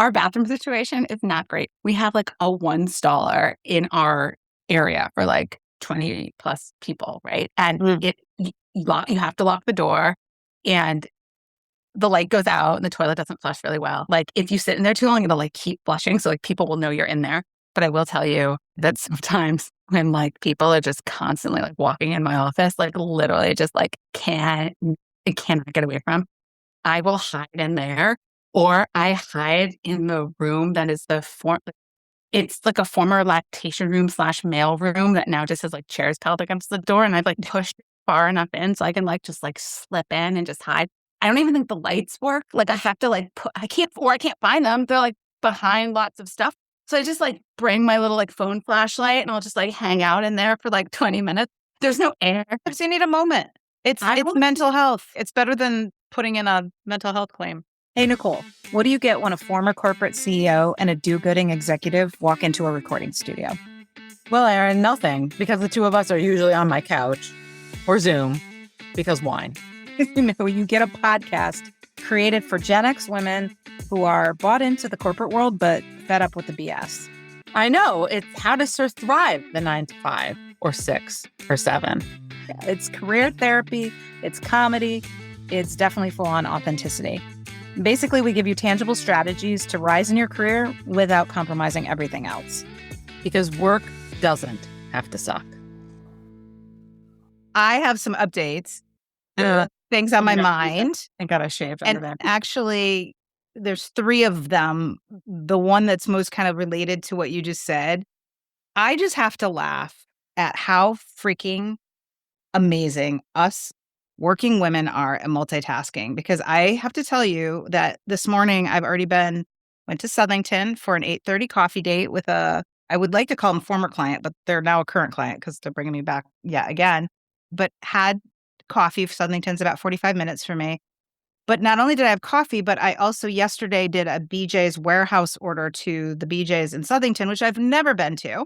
Our bathroom situation is not great. We have like a one staller in our area for like 20 plus people, right? And you have to lock the door, and the light goes out and the toilet doesn't flush really well. Like if you sit in there too long, it'll like keep flushing. So like people will know you're in there. But I will tell you that sometimes when like people are just constantly like walking in my office, like literally just like cannot get away from, I will hide in there, or I hide in the room that is it's like a former lactation room / mail room that now just has like chairs piled against the door. And I've like pushed far enough in so I can like just like slip in and just hide. I don't even think the lights work. Like I have to like I can't find them. They're like behind lots of stuff. So I just like bring my little like phone flashlight and I'll just like hang out in there for like 20 minutes. There's no air. So you need a moment. It's mental health. It's better than putting in a mental health claim. Hey, Nicole, what do you get when a former corporate CEO and a do-gooding executive walk into a recording studio? Well, Erin, nothing, because the two of us are usually on my couch or Zoom, because wine. You get a podcast created for Gen X women who are bought into the corporate world, but fed up with the BS. I know. It's how to thrive the 9 to 5 or 6 or 7. It's career therapy. It's comedy. It's definitely full on authenticity. Basically, we give you tangible strategies to rise in your career without compromising everything else. Because work doesn't have to suck. I have some updates. Things on my mind. I got a shave under there. Actually, there's 3 of them. The one that's most kind of related to what you just said. I just have to laugh at how freaking amazing us working women are at multitasking, because I have to tell you that this morning I've already went to Southington for an 8:30 coffee date with I would like to call them former client, but they're now a current client because they're bringing me back again. But had coffee. Southington's about 45 minutes for me. But not only did I have coffee, but I also yesterday did a BJ's warehouse order to the BJ's in Southington, which I've never been to.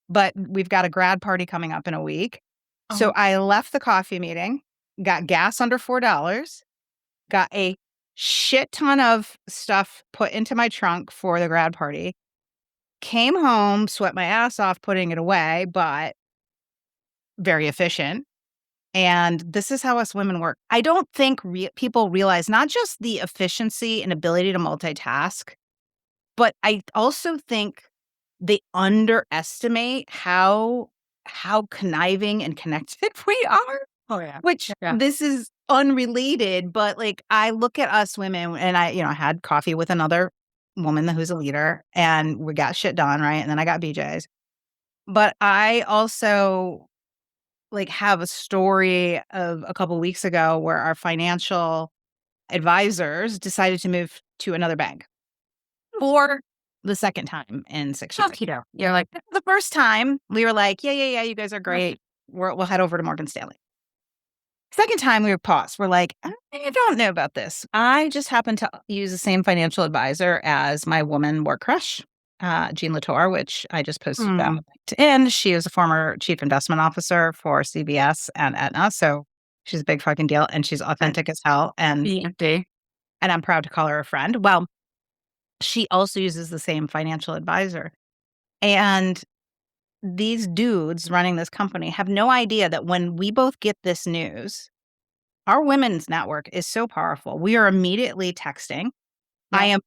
But we've got a grad party coming up in a week. Oh. So I left the coffee meeting, got gas under $4, got a shit ton of stuff put into my trunk for the grad party, came home, sweat my ass off putting it away, but very efficient. And this is how us women work. I don't think people realize not just the efficiency and ability to multitask, but I also think they underestimate how conniving and connected we are. Oh, yeah. Which this is unrelated, but like I look at us women, and I had coffee with another woman who's a leader, and we got shit done, right? And then I got BJ's. But I also like have a story of a couple weeks ago where our financial advisors decided to move to another bank for the second time in 6 years. Keto. You're like, the first time we were like, yeah, you guys are great. We'll head over to Morgan Stanley. Second time we were paused. We're like, I don't know about this. I just happened to use the same financial advisor as my woman work crush, Jean Latour, which I just posted on LinkedIn. She is a former chief investment officer for CBS and Aetna. So she's a big fucking deal, and she's authentic as hell. And I'm proud to call her a friend. Well, she also uses the same financial advisor. And these dudes running this company have no idea that when we both get this news, our women's network is so powerful. We are immediately texting. Yeah. I am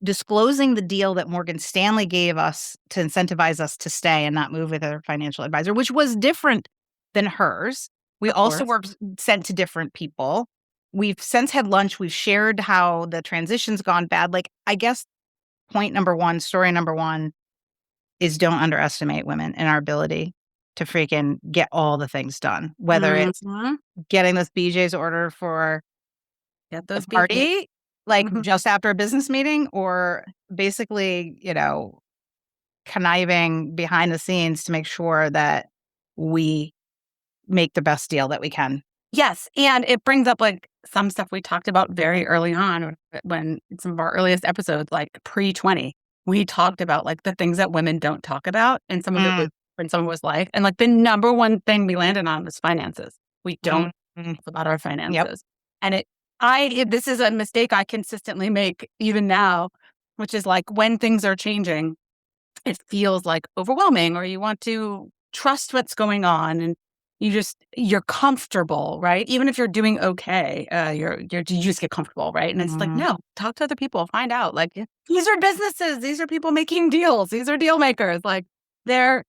disclosing the deal that Morgan Stanley gave us to incentivize us to stay and not move with their financial advisor, which was different than hers. We also were sent to different people. We've since had lunch. We've shared how the transition's gone bad. Like, I guess point number one, story number one is don't underestimate women and our ability to freaking get all the things done, whether it's getting this BJ's order for the party, like just after a business meeting, or basically, conniving behind the scenes to make sure that we make the best deal that we can. Yes. And it brings up like some stuff we talked about very early on when some of our earliest episodes, like pre-20, we talked about like the things that women don't talk about, and some of it was in some of us life. And like the number one thing we landed on was finances. We don't talk about our finances. Yep. And this is a mistake I consistently make even now, which is like when things are changing, it feels like overwhelming, or you want to trust what's going on, and you're comfortable, right? Even if you're doing okay, you just get comfortable, right? And it's like, no, talk to other people, find out. Like, these are businesses, these are people making deals, these are deal makers. Like, they're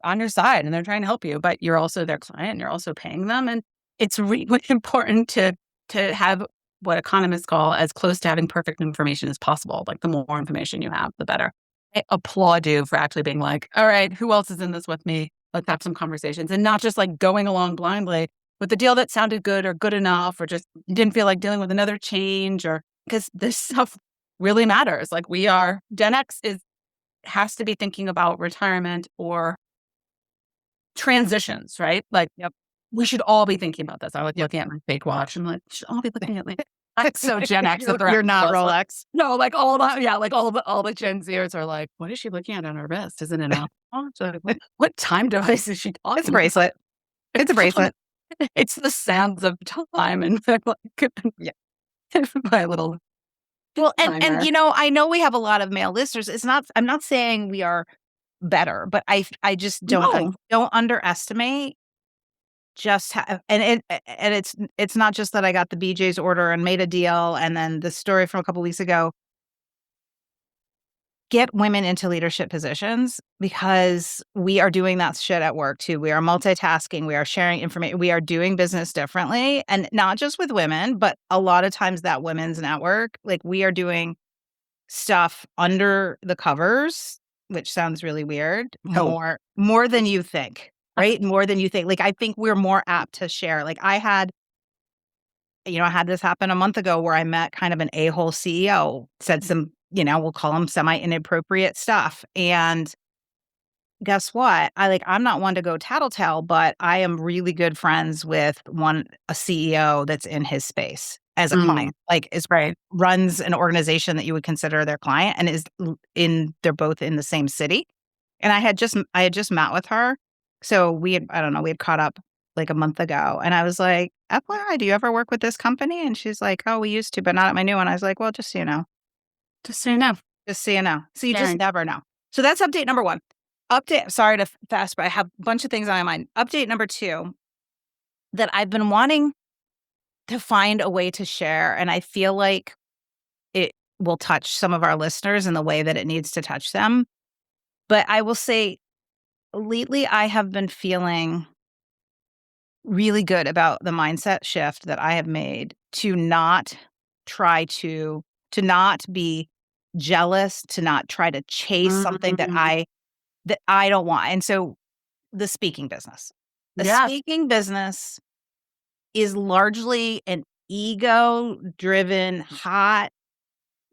on your side and they're trying to help you, but you're also their client, and you're also paying them. And it's really important to have what economists call as close to having perfect information as possible. Like, the more information you have, the better. I applaud you for actually being like, all right, who else is in this with me? Let's have some conversations, and not just like going along blindly with the deal that sounded good or good enough, or just you didn't feel like dealing with another change, or because this stuff really matters. Like, Gen X has to be thinking about retirement or transitions, right? Like, we should all be thinking about this. I like looking at my fake watch. I'm like, we should all be looking at like, so Gen X. You're not Rolex. No, like all that. Yeah, like all the Gen Zers are like, what is she looking at on her wrist? Isn't it an Apple Watch? What time device is she talking? It's a bracelet. It's a bracelet. It's the sands of time, and like, my little. Well, and I know we have a lot of male listeners. I'm not saying we are better, but I just don't underestimate just and it's not just that I got the BJ's order and made a deal, and then the story from a couple weeks ago. Get women into leadership positions, because we are doing that shit at work too. We are multitasking. We are sharing information. We are doing business differently, and not just with women, but a lot of times that women's network, like, we are doing stuff under the covers, which sounds really weird. More than you think. Right? More than you think. Like, I think we're more apt to share. Like, I had this happen a month ago where I met kind of an a-hole CEO, said some, we'll call them semi-inappropriate stuff. And guess what? I'm not one to go tattletale, but I am really good friends with a CEO that's in his space as a client, runs an organization that you would consider their client, and they're both in the same city. And I had just met with her. So we had caught up like a month ago, and I was like, FYI, do you ever work with this company? And she's like, oh, we used to, but not at my new one. I was like, well, just so you know. Just so you know. Just so you know. So you just never know. So that's update number 1. Sorry to fast, but I have a bunch of things on my mind. Update number 2, that I've been wanting to find a way to share, and I feel like it will touch some of our listeners in the way that it needs to touch them. But I will say, lately, I have been feeling really good about the mindset shift that I have made to not be jealous, to not try to chase something that I don't want. And so the speaking business. Speaking business is largely an ego-driven, hot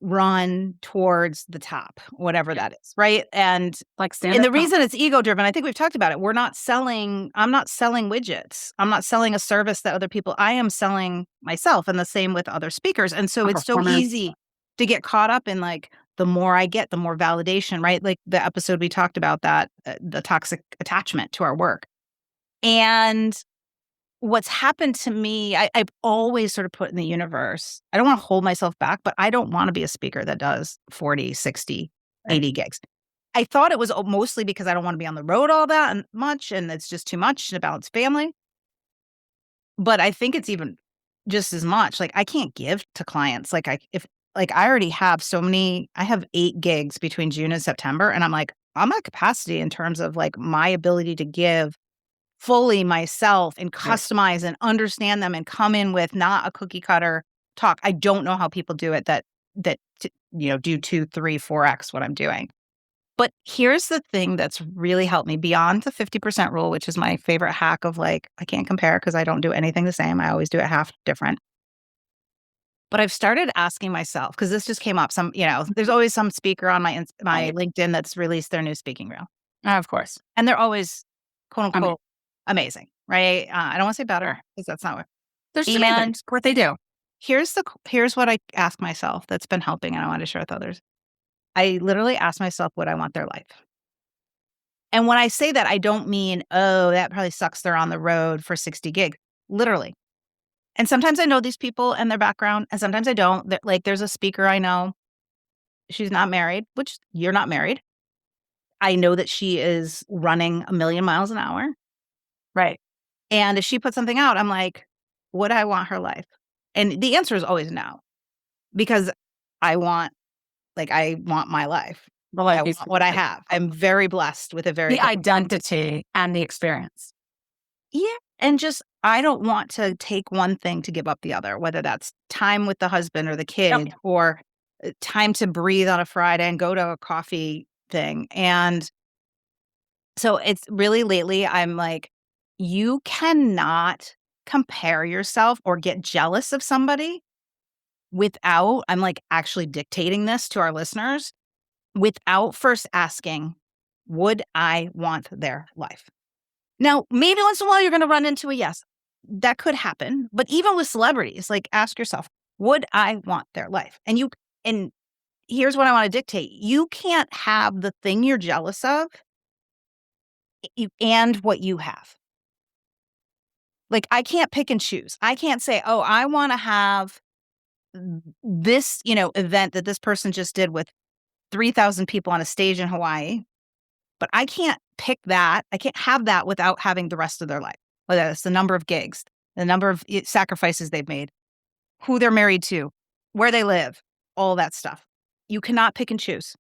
run towards the top, whatever that is, right? And the reason it's ego-driven, I think we've talked about it. I'm not selling widgets. I'm not selling a service that other people, I am selling myself, and the same with other speakers. And so it's so easy to get caught up in like, the more I get, the more validation, right? Like the episode we talked about that, the toxic attachment to our work. And what's happened to me, I've always sort of put in the universe, I don't want to hold myself back, but I don't want to be a speaker that does 40, 60, 80 gigs. I thought it was mostly because I don't want to be on the road all that much, and it's just too much to balance family. But I think it's even just as much. Like, I can't give to clients. I already have I have 8 gigs between June and September, and I'm at capacity in terms of like my ability to give fully myself and customize and understand them and come in with not a cookie cutter talk. I don't know how people do it that do 2, 3, 4x what I'm doing. But here's the thing that's really helped me beyond the 50% rule, which is my favorite hack of like, I can't compare because I don't do anything the same. I always do it half different. But I've started asking myself, because this just came up, there's always some speaker on my LinkedIn that's released their new speaking reel. Of course. And they're always, quote unquote, amazing, right? I don't want to say better, because that's not what. There's what they do. Here's what I ask myself that's been helping, and I want to share with others. I literally ask myself what I want their life. And when I say that, I don't mean, oh, that probably sucks, they're on the road for 60 gigs. Literally. And sometimes I know these people and their background, and sometimes I don't. There's a speaker I know. She's not married, which you're not married. I know that she is running 1,000,000 miles an hour. Right. And if she puts something out, I'm like, would I want her life? And the answer is always no, because I want my life. The I life want what I have. I'm very blessed with a very the identity and the experience. Yeah. And just, I don't want to take one thing to give up the other, whether that's time with the husband or the kid or time to breathe on a Friday and go to a coffee thing. And so it's really lately, I'm like, you cannot compare yourself or get jealous of somebody without, I'm like actually dictating this to our listeners, without first asking, would I want their life? Now, maybe once in a while you're going to run into a yes. That could happen. But even with celebrities, like ask yourself, would I want their life? And here's what I want to dictate. You can't have the thing you're jealous of and what you have. Like, I can't pick and choose. I can't say, oh, I want to have this, event that this person just did with 3,000 people on a stage in Hawaii. But I can't pick that. I can't have that without having the rest of their life. Whether it's the number of gigs, the number of sacrifices they've made, who they're married to, where they live, all that stuff. You cannot pick and choose.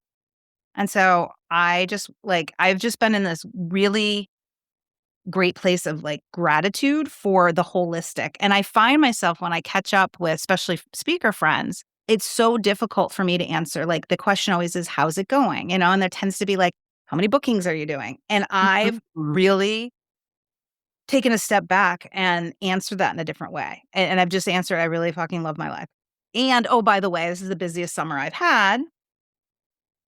And so I've just been in this really great place of like gratitude for the holistic. And I find myself when I catch up with especially speaker friends, it's so difficult for me to answer. Like the question always is, how's it going? And there tends to be like, how many bookings are you doing? And I've really taken a step back and answered that in a different way. And I've just answered, I really fucking love my life. And oh, by the way, this is the busiest summer I've had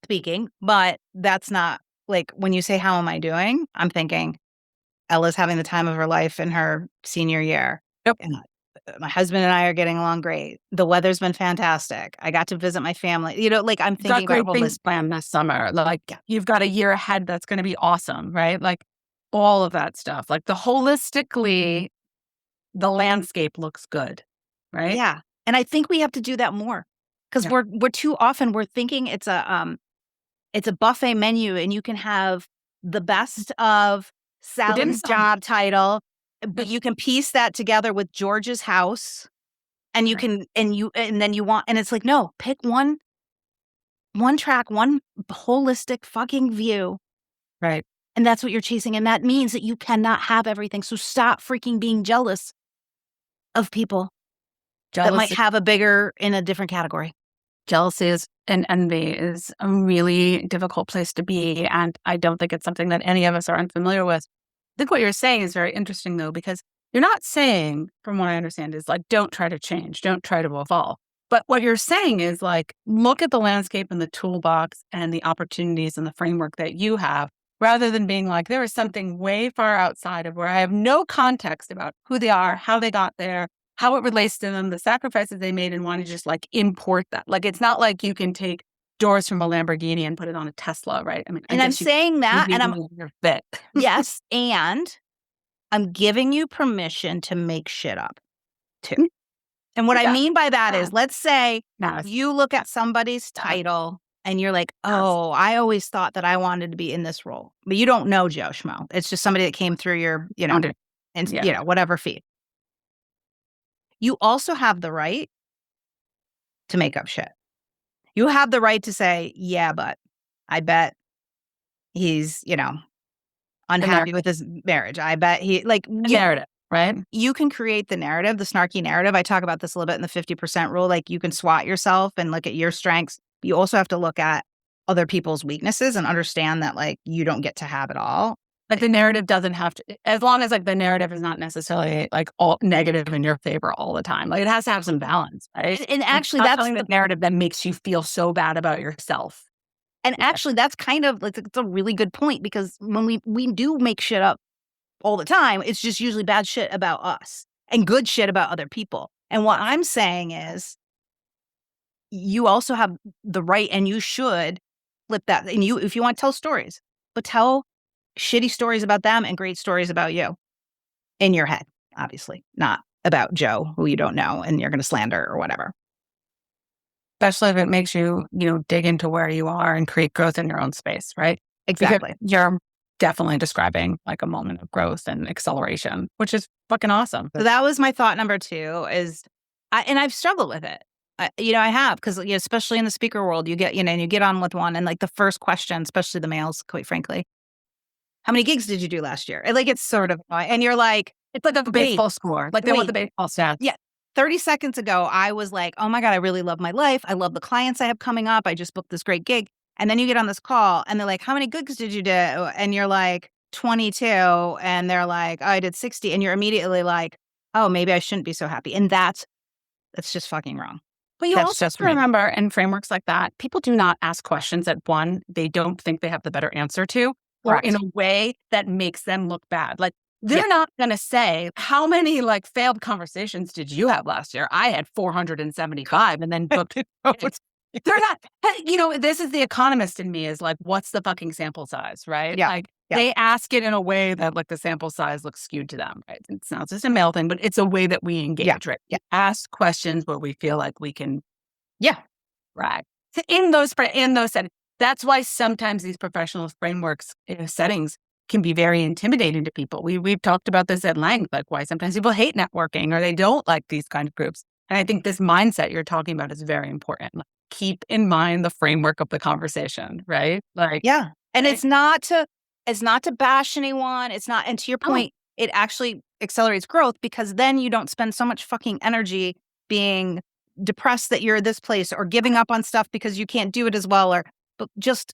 speaking, but that's not like when you say, how am I doing? I'm thinking Ella's having the time of her life in her senior year. Yep. And my husband and I are getting along great. The weather's been fantastic. I got to visit my family. I'm thinking Got about great things planned this summer. Like you've got a year ahead that's going to be awesome, right? Like all of that stuff. Like holistically, the landscape looks good, right? Yeah. And I think we have to do that more because we're too often we're thinking it's a buffet menu and you can have the best of Sally's job title, but you can piece that together with George's house and you can, and then you want, and it's like, no, pick one track, one holistic fucking view. Right. And that's what you're chasing. And that means that you cannot have everything. So stop freaking being jealous of people that might have in a different category. Jealousy and envy is a really difficult place to be. And I don't think it's something that any of us are unfamiliar with. I think what you're saying is very interesting, though, because you're not saying, from what I understand, is like, don't try to change, don't try to evolve. But what you're saying is like, look at the landscape and the toolbox and the opportunities and the framework that you have, rather than being like, there is something way far outside of where I have no context about who they are, how they got there, how it relates to them, the sacrifices they made, and want to just like import that. Like, it's not like you can take doors from a Lamborghini and put it on a Tesla, right? I mean, and I'm saying that, and I'm fit. Yes, and I'm giving you permission to make shit up too. And what I mean by that is, let's say you look at somebody's title and you're like, oh, I always thought that I wanted to be in this role, but you don't know Joe Schmo. It's just somebody that came through your, whatever feed. You also have the right to make up shit. You have the right to say, yeah, but I bet he's, unhappy with his marriage. I bet narrative, right? You can create the narrative, the snarky narrative. I talk about this a little bit in the 50% rule. Like you can SWOT yourself and look at your strengths. You also have to look at other people's weaknesses and understand that like you don't get to have it all. Like the narrative doesn't have to, as long as like the narrative is not necessarily like all negative in your favor all the time. Like it has to have some balance, right? And actually, that's the narrative that makes you feel so bad about yourself. And actually, that's kind of like, it's a really good point because when we do make shit up all the time, it's just usually bad shit about us and good shit about other people. And what I'm saying is, you also have the right, and you should flip that. And if you want to tell stories, but tell shitty stories about them and great stories about you in your head, obviously, not about Joe, who you don't know and you're going to slander or whatever. especially if it makes you, dig into where you are and create growth in your own space, right? Exactly. Because you're definitely describing like a moment of growth and acceleration, which is fucking awesome. So that was my thought number 2 is, and I've struggled with it. I have, because especially in the speaker world, you get, and you get on with one, and like the first question, especially the males, quite frankly, how many gigs did you do last year? And like, it's sort of, and you're like, It's like a baseball score. Like they want the baseball stats. Yeah. 30 seconds ago, I was like, oh my God, I really love my life. I love the clients I have coming up. I just booked this great gig. And then you get on this call and they're like, how many gigs did you do? And you're like, 22. And they're like, oh, I did 60. And you're immediately like, oh, maybe I shouldn't be so happy. And that's just fucking wrong. But you That's also have just to remember, in frameworks like that, people do not ask questions that they don't think they have the better answer to, or Correct. in a way that makes them look bad. Like they're not going to say, how many like failed conversations did you have last year? I had 475 and then booked. They're not, this is the economist in me is like, what's the fucking sample size, right? Yeah. Like Yeah. they ask it in a way that like the sample size looks skewed to them, right? It's not just a male thing, but it's a way that we engage, right? Yeah. Ask questions where we feel like we can brag. In those settings. That's why sometimes these professional frameworks settings can be very intimidating to people. We've talked about this at length, like why sometimes people hate networking or they don't like these kind of groups. And I think this mindset you're talking about is very important. Like, keep in mind the framework of the conversation, right? Like, yeah. And it's not to bash anyone. It's not. And to your point, it actually accelerates growth, because then you don't spend so much fucking energy being depressed that you're this place or giving up on stuff because you can't do it as well. But just,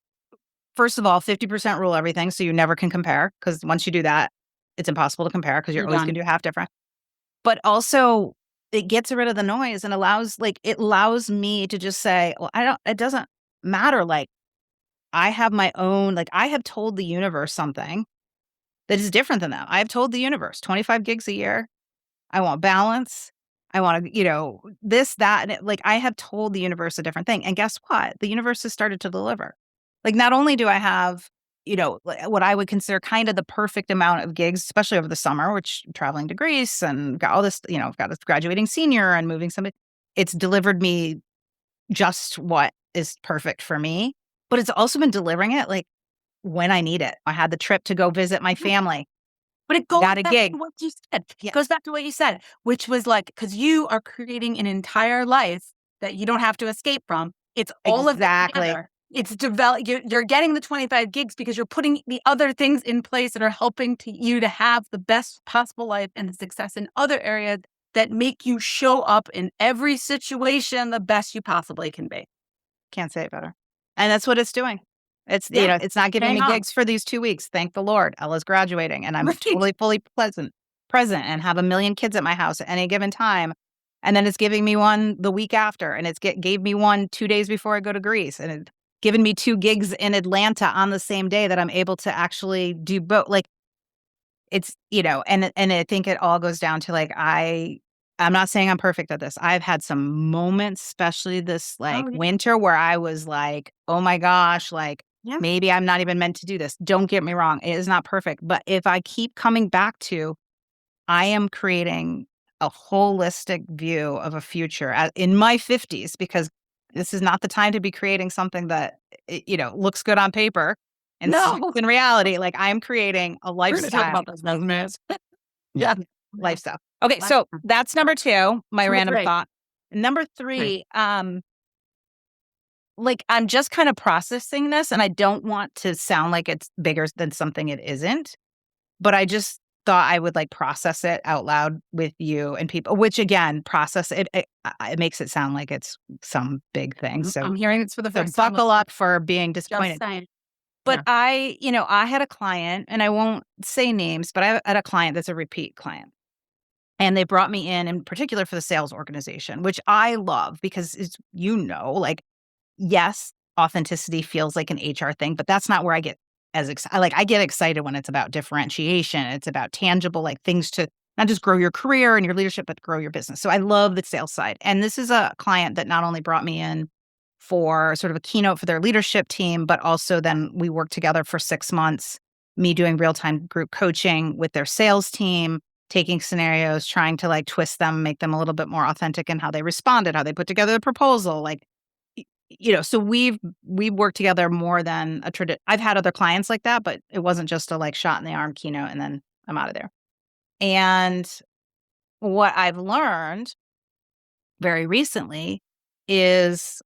first of all, 50% rule everything. So you never can compare, because once you do that, it's impossible to compare because you're always going to do half different. But also, it gets rid of the noise and allows me to just say, well, it doesn't matter. Like, I have my own, like, I have told the universe something that is different than that. I have told the universe 25 gigs a year. I want balance. I want to, this, that. And I have told the universe a different thing. And guess what? The universe has started to deliver. Like, not only do I have, what I would consider kind of the perfect amount of gigs, especially over the summer, which I'm traveling to Greece and got all this, I've got a graduating senior and moving somebody. It's delivered me just what is perfect for me, but it's also been delivering it like when I need it. I had the trip to go visit my family. But it goes Got a back gig. to what you said. It goes back to what you said, which was like, because you are creating an entire life that you don't have to escape from. It's all of that together. It's you're getting the 25 gigs because you're putting the other things in place that are helping you to have the best possible life and the success in other areas that make you show up in every situation the best you possibly can be. Can't say it better. And that's what it's doing. It's, it's not giving me gigs for these 2 weeks. Thank the Lord. Ella's graduating and I'm totally fully present and have a million kids at my house at any given time. And then it's giving me one the week after. And it's gave me one 2 days before I go to Greece. And it's given me 2 gigs in Atlanta on the same day that I'm able to actually do both. Like, it's, and I think it all goes down to like, I'm not saying I'm perfect at this. I've had some moments, especially this winter, where I was like, oh my gosh, like, maybe I'm not even meant to do this. Don't get me wrong. It is not perfect. But if I keep coming back to, I am creating a holistic view of a future in my 50s, because this is not the time to be creating something that, looks good on paper. And in reality, like, I'm creating a lifestyle. We're talk about those Lifestyle. Okay, so that's number 2, my random thought. Number 3, like, I'm just kind of processing this, and I don't want to sound like it's bigger than something it isn't, but I just thought I would like process it out loud with you and people, which again, process it makes it sound like it's some big thing. So I'm hearing it's for the first time. Buckle up for being disappointed. But I had a client, and I won't say names, but I had a client that's a repeat client. And they brought me in particular for the sales organization, which I love because it's, like, yes, authenticity feels like an HR thing, but that's not where I get as excited. Like, I get excited when it's about differentiation. It's about tangible, like, things to not just grow your career and your leadership, but grow your business. So I love the sales side. And this is a client that not only brought me in for sort of a keynote for their leadership team, but also then we worked together for 6 months, me doing real-time group coaching with their sales team, taking scenarios, trying to like twist them, make them a little bit more authentic in how they responded, how they put together the proposal. Like, so we've worked together more than a tradition. I've had other clients like that, but it wasn't just a like shot in the arm keynote and then I'm out of there. And what I've learned very recently is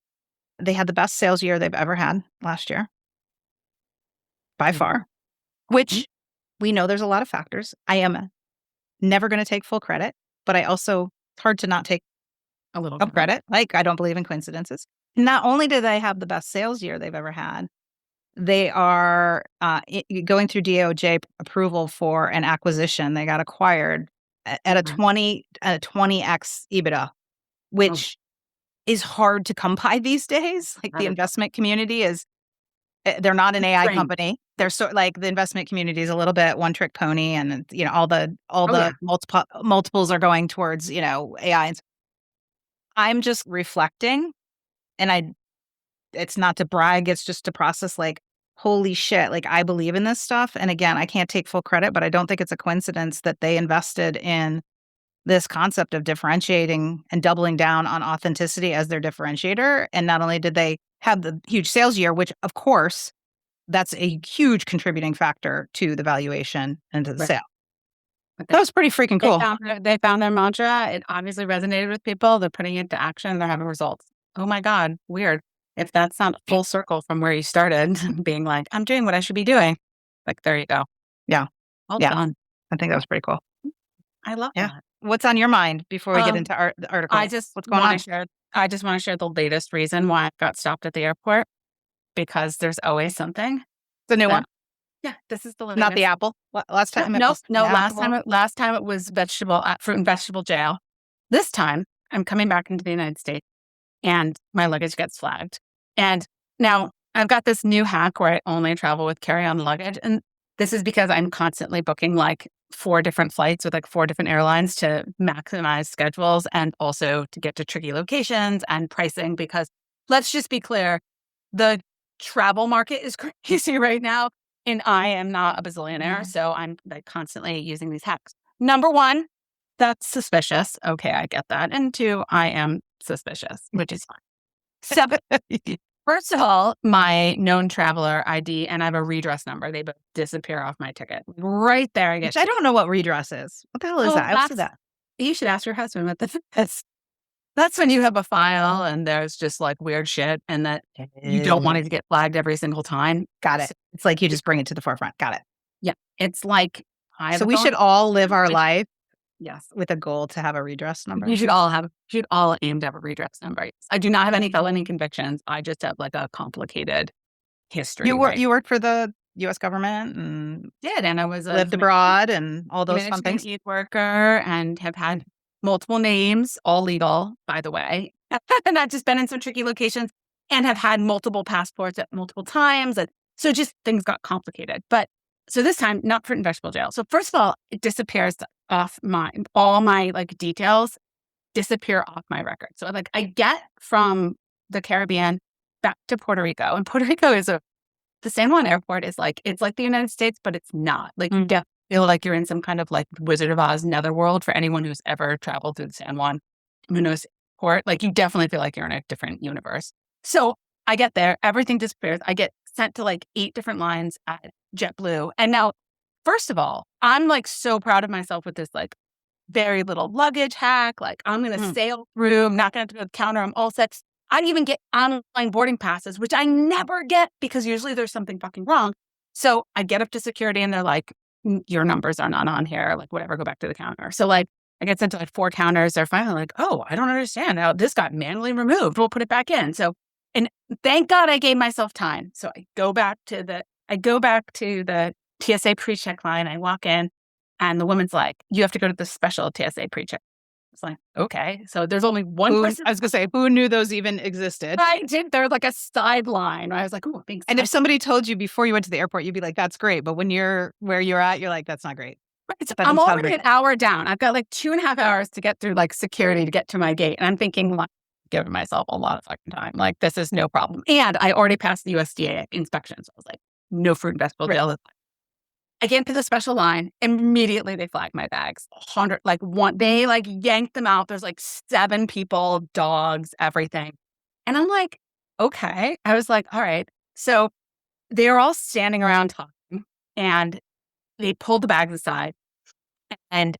they had the best sales year they've ever had last year, by far, which we know there's a lot of factors. I am never going to take full credit, but I also, it's hard to not take A little of credit. Like, I don't believe in coincidences. Not only do they have the best sales year they've ever had, they are going through DOJ approval for an acquisition. They got acquired at a 20x EBITDA, which is hard to come by these days. Like the investment community is, they're not an AI company. They're like the investment community is a little bit one trick pony, and all the multiples are going towards AI. And I'm just reflecting, and it's not to brag, it's just to process like, holy shit, like I believe in this stuff. And again, I can't take full credit, but I don't think it's a coincidence that they invested in this concept of differentiating and doubling down on authenticity as their differentiator. And not only did they have the huge sales year, which of course, that's a huge contributing factor to the valuation and to the sale. That was pretty freaking cool. They found their mantra. It obviously resonated with people. They're putting it into action. They're having results. Oh my God, weird. If that's not full circle from where you started, being like, I'm doing what I should be doing. Like, there you go. Yeah. Well done. I think that was pretty cool. I love that. What's on your mind before we get into the article? What's going on? I just want to share the latest reason why I got stopped at the airport, because there's always something. The new one? Yeah, this is the latest. Not the apple? Last time? No. Last time it was fruit and vegetable jail. This time I'm coming back into the United States and my luggage gets flagged. And now I've got this new hack where I only travel with carry-on luggage. And this is because I'm constantly booking like 4 different flights with like 4 different airlines to maximize schedules and also to get to tricky locations and pricing, because let's just be clear, the travel market is crazy right now. And I am not a bazillionaire, so I'm like constantly using these hacks. Number 1, that's suspicious. Okay, I get that. And 2, I am suspicious, which is fine. So, first of all, my known traveler ID and I have a redress number. They both disappear off my ticket. Right there, I get. Which I don't know what redress is. What the hell is that? I see that. You should ask your husband what this is. That's when you have a file and there's just like weird shit and that you don't want it to get flagged every single time. Got it. It's like you just bring it to the forefront. Got it. Yeah. It's like, so we should all live our life. Yes. With a goal to have a redress number. You should all aim to have a redress number. I do not have any felony convictions. I just have like a complicated history. You worked for the U.S. government and I was lived abroad and all those fun things. Aid worker and have had multiple names, all legal, by the way. And I've just been in some tricky locations and have had multiple passports at multiple times. And so just things got complicated. But so this time, not fruit and vegetable jail. So first of all, it disappears off all my like details disappear off my record. So like I get from the Caribbean back to Puerto Rico, and Puerto Rico is the San Juan airport is like, it's like the United States, but it's not. Like you definitely feel like you're in some kind of like Wizard of Oz netherworld for anyone who's ever traveled through the San Juan port. Like you definitely feel like you're in a different universe. So I get there, everything disappears. I get sent to like 8 different lines at JetBlue. And now, first of all, I'm like so proud of myself with this like very little luggage hack. Like I'm going to sail through. I'm not going to have to go to the counter. I'm all set. I'd even get online boarding passes, which I never get because usually there's something fucking wrong. So I get up to security and they're like, your numbers are not on here. Like whatever, go back to the counter. So like I get sent to like 4 counters. They're finally like, oh, I don't understand how this got manually removed. We'll put it back in. So, and thank God I gave myself time. So I go back to the TSA pre-check line. I walk in and the woman's like, you have to go to the special TSA pre-check. It's like, okay. So there's only one person. I was going to say, who knew those even existed? I did. They're like a sideline. I was like, oh, thanks. And if somebody told you before you went to the airport, you'd be like, that's great. But when you're where you're at, you're like, that's not great. I'm already an hour down. I've got like 2.5 hours to get through like security to get to my gate. And I'm thinking, like, giving myself a lot of fucking time. Like, this is no problem. And I already passed the USDA inspection. So I was like, no fruit and vegetable jail. I get into the special line. Immediately, they flag my bags. They like yanked them out. There's like 7 people, dogs, everything. And I'm like, okay. I was like, all right. So they were all standing around talking, and they pulled the bags aside, and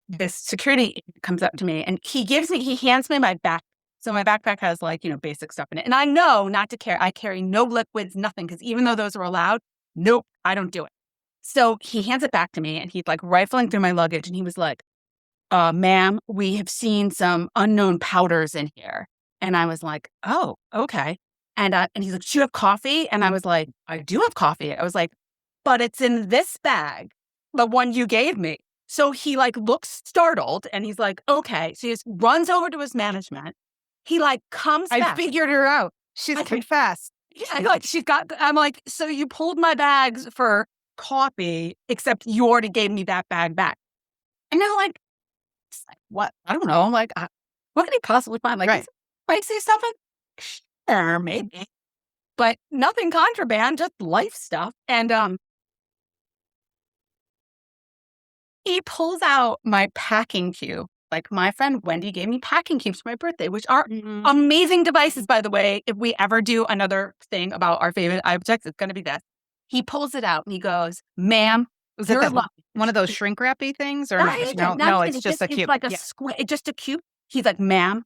this security comes up to me, and he hands me my back. So my backpack has like, basic stuff in it. And I know not to carry, I carry no liquids, nothing. Cause even though those are allowed, nope, I don't do it. So he hands it back to me, and he's like rifling through my luggage, and he was like, ma'am, we have seen some unknown powders in here. And I was like, oh, okay. And he's like, do you have coffee? And I was like, I do have coffee. I was like, but it's in this bag, the one you gave me. So he like looks startled, and he's like, okay. So he just runs over to his management. He like comes I back. figured her out. She's I- pretty fast. Yeah, like I'm like, so you pulled my bags for coffee, except you already gave me that bag back. And they're like, it's like, what? I don't know. I'm like, what could he possibly find? Like, Right. spicy stuff? Sure, maybe. But nothing contraband, just life stuff. And he pulls out my packing cube. Like, my friend Wendy gave me packing cubes for my birthday, which are amazing devices, by the way. If we ever do another thing about our favorite objects, it's going to be this. He pulls it out and he goes, ma'am, Was it you're one of those shrink wrappy things? Or not even, no, not no, even. it's just a cube. It's like a square, it's just a cube. He's like, ma'am,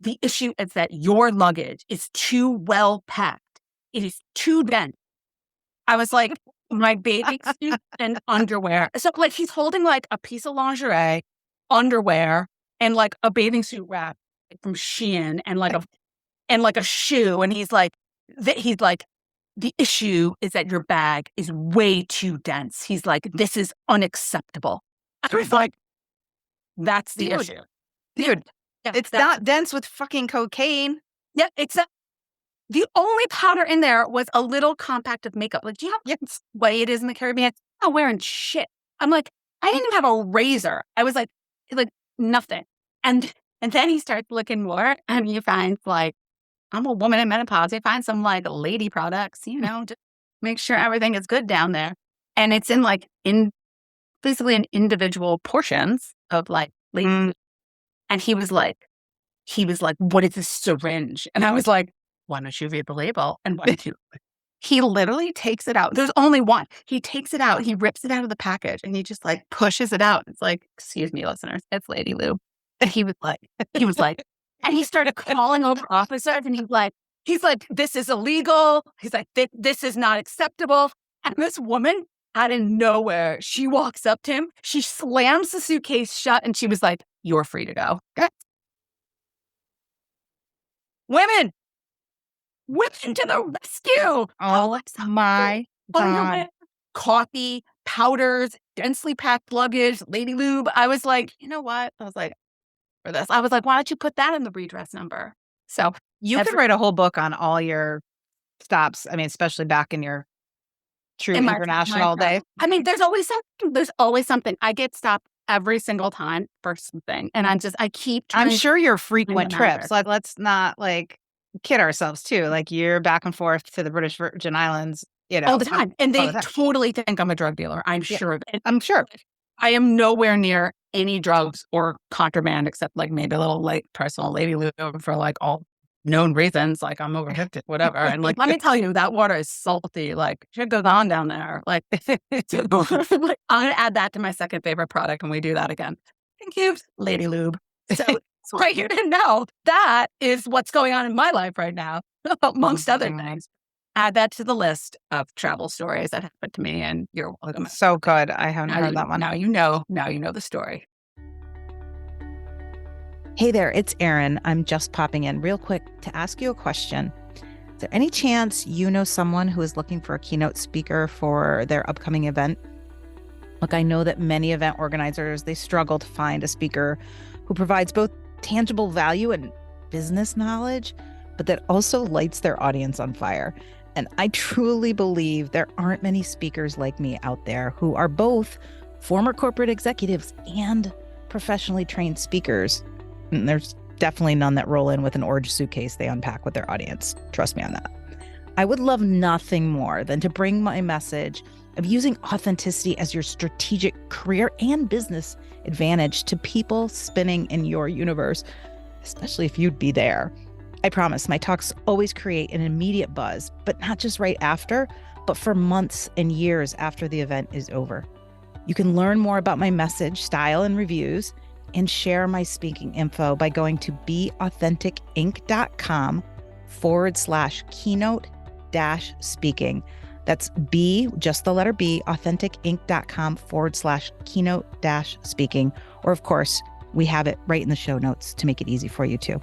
the issue is that your luggage is too well packed. It is too dense. I was like, my bathing suit and underwear. So like he's holding like a piece of lingerie, underwear, and like a bathing suit wrap from Shein, and like a shoe. And he's like, the issue is that your bag is way too dense. He's like, this is unacceptable. I was like, that's the issue. Dude, Yeah, it's not dense with fucking cocaine. Yeah, except the only powder in there was a little compact of makeup. Like, do you know how way it is in the Caribbean? I'm not wearing shit. I'm like, I didn't even have a razor. I was like nothing. And then he starts looking more, and you find like, I'm a woman in menopause. You find some like lady products, just make sure everything is good down there. And it's in basically in individual portions of like lady. And he was like, what is this syringe? And I was like, why don't you read the label? And why don't you? He literally takes it out. There's only one. He takes it out. He rips it out of the package, and he just like pushes it out. It's like, excuse me, listeners, it's Lady Lube. And he was like, and he started calling over officers, and he's like, this is illegal. He's like, this is not acceptable. And this woman out of nowhere, she walks up to him. She slams the suitcase shut, and she was like, you're free to go. Women to the rescue. Oh my God. Coffee, powders, densely packed luggage, Lady Lube. I was like, you know what? I was like, for this, I was like, why don't you put that in the redress number? So you could write a whole book on all your stops. I mean, especially back in your true international day. I mean, there's always something. I get stopped every single time for something. And I keep trying. I'm sure your frequent trips, let's not like kid ourselves too. Like you're back and forth to the British Virgin Islands, all the time. And they totally think I'm a drug dealer. I'm sure of it. I'm sure. I am nowhere near any drugs or contraband except like maybe a little personal Lady Lube for like all known reasons. Like I'm overheated, whatever. And like, let me tell you, that water is salty. Like shit goes on down there. Like, I'm going to add that to my second favorite product when we do that again. Thank you, Lady Lube. So right here and now, that is what's going on in my life right now, amongst other things. Add that to the list of travel stories that happened to me, and you're welcome. So good. I haven't heard that one. Now you know the story. Hey there, it's Erin. I'm just popping in real quick to ask you a question. Is there any chance you know someone who is looking for a keynote speaker for their upcoming event? Look, I know that many event organizers, they struggle to find a speaker who provides both tangible value and business knowledge, but that also lights their audience on fire. And I truly believe there aren't many speakers like me out there who are both former corporate executives and professionally trained speakers. And there's definitely none that roll in with an orange suitcase they unpack with their audience. Trust me on that. I would love nothing more than to bring my message of using authenticity as your strategic career and business advantage to people spinning in your universe, especially if you'd be there. I promise my talks always create an immediate buzz, but not just right after, but for months and years after the event is over. You can learn more about my message, style, and reviews, and share my speaking info by going to beauthenticinc.com/keynote-speaking. That's B, just the letter B, authenticinc.com/keynote-speaking. Or, of course, we have it right in the show notes to make it easy for you too.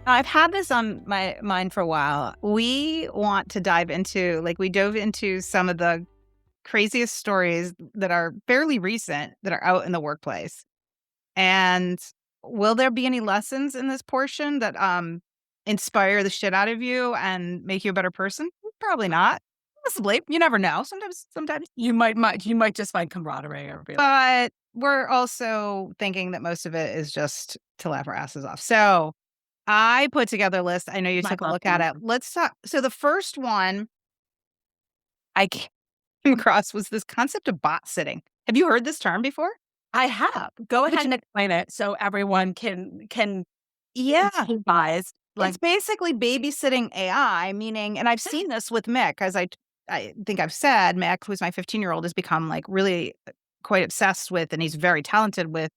I've had this on my mind for a while. We want to dive into, we dove into some of the craziest stories that are fairly recent that are out in the workplace. And will there be any lessons in this portion that inspire the shit out of you and make you a better person? Probably not. Possibly. You never know. Sometimes You might just find camaraderie or be like, but we're also thinking that most of it is just to laugh our asses off. So I put together a list. I know you took a look at it. Let's talk. So the first one I came across was this concept of bot sitting. Have you heard this term before? I have. Go ahead and explain it so everyone can advise. It's basically babysitting AI, meaning, and I've seen this with Mick, as I think I've said, Mick, who's my 15-year-old, has become really quite obsessed with, and he's very talented with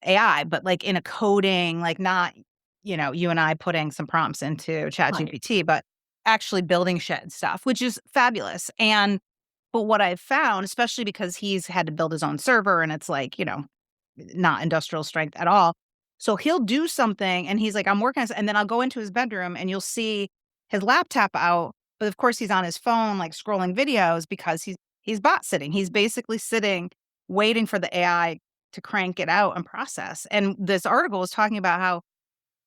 AI, but in a coding, not, you and I putting some prompts into ChatGPT, but actually building shit and stuff, which is fabulous. But what I've found, especially because he's had to build his own server and it's not industrial strength at all. So he'll do something and he's like, I'm working on it. And then I'll go into his bedroom and you'll see his laptop out. But of course he's on his phone, scrolling videos because he's bot sitting. He's basically sitting, waiting for the AI to crank it out and process. And this article was talking about how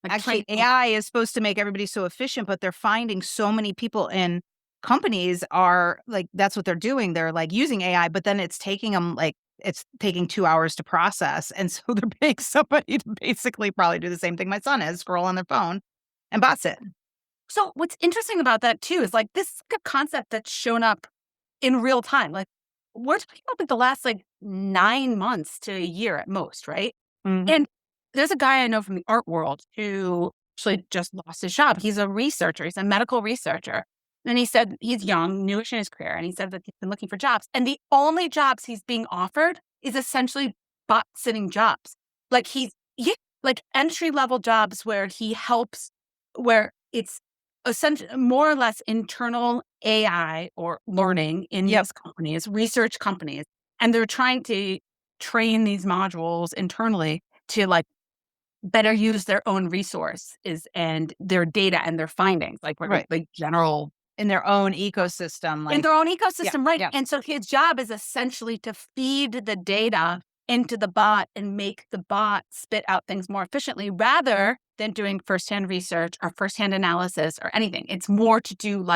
actually AI is supposed to make everybody so efficient, but they're finding so many people in companies are that's what they're doing. They're using AI, but then it's taking them it's taking 2 hours to process. And so they're paying somebody to basically probably do the same thing my son is, scroll on their phone and bot sit. So what's interesting about that too is this is a concept that's shown up in real time. We're talking about the last 9 months to a year at most, right? Mm-hmm. And there's a guy I know from the art world who actually just lost his job. He's a researcher. He's a medical researcher. And he said he's young, newish in his career, and he said that he's been looking for jobs. And the only jobs he's being offered is essentially bot sitting jobs. Entry-level jobs where he helps, where it's essentially more or less internal AI or learning in these companies, research companies. And they're trying to train these modules internally to better use their own resources and their data and their findings, general in their own ecosystem. In their own ecosystem, right. Yeah. And so his job is essentially to feed the data into the bot and make the bot spit out things more efficiently rather than doing firsthand research or firsthand analysis or anything. It's more to do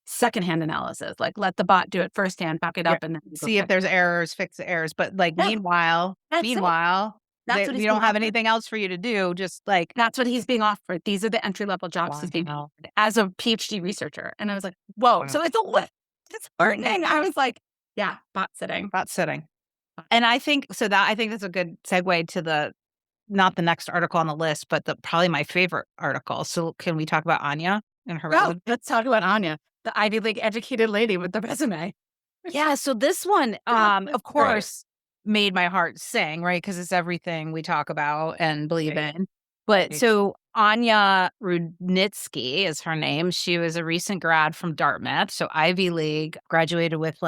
secondhand analysis, let the bot do it firsthand, back it up, and then see if there's errors, fix the errors. But meanwhile, we don't have anything else for you to do. Just that's what he's being offered. These are the entry-level jobs he's being offered as a PhD researcher. And I was like, whoa. Wow. So it's learning. I was like, yeah, bot sitting. And I think that's a good segue to not the next article on the list, but probably my favorite article. So can we talk about Anya and her? Well, let's talk about Anya, the Ivy League educated lady with the resume. Yeah. So this one, of course, made my heart sing, right? Because it's everything we talk about and believe in. But so Anya Rudnitsky is her name. She was a recent grad from Dartmouth. So Ivy League, graduated with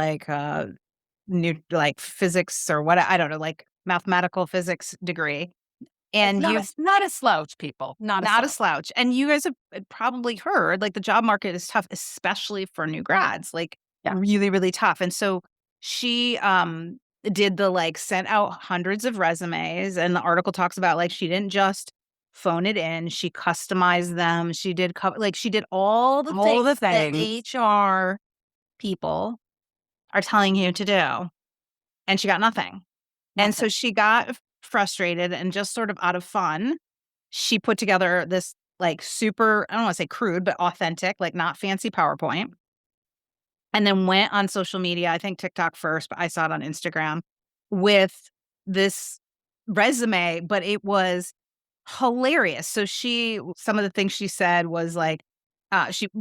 new physics or what, I don't know, mathematical physics degree. And not a slouch, people. Not a slouch. And you guys have probably heard the job market is tough, especially for new grads, really, really tough. And so she did sent out hundreds of resumes, and the article talks about she didn't just phone it in, she customized them, she did she did all the things that HR people are telling you to do, and she got nothing. And so she got frustrated, and just sort of out of fun, she put together this super, I don't want to say crude, but authentic, not fancy PowerPoint. And then went on social media, I think TikTok first, but I saw it on Instagram, with this resume, but it was hilarious. So some of the things she said was like,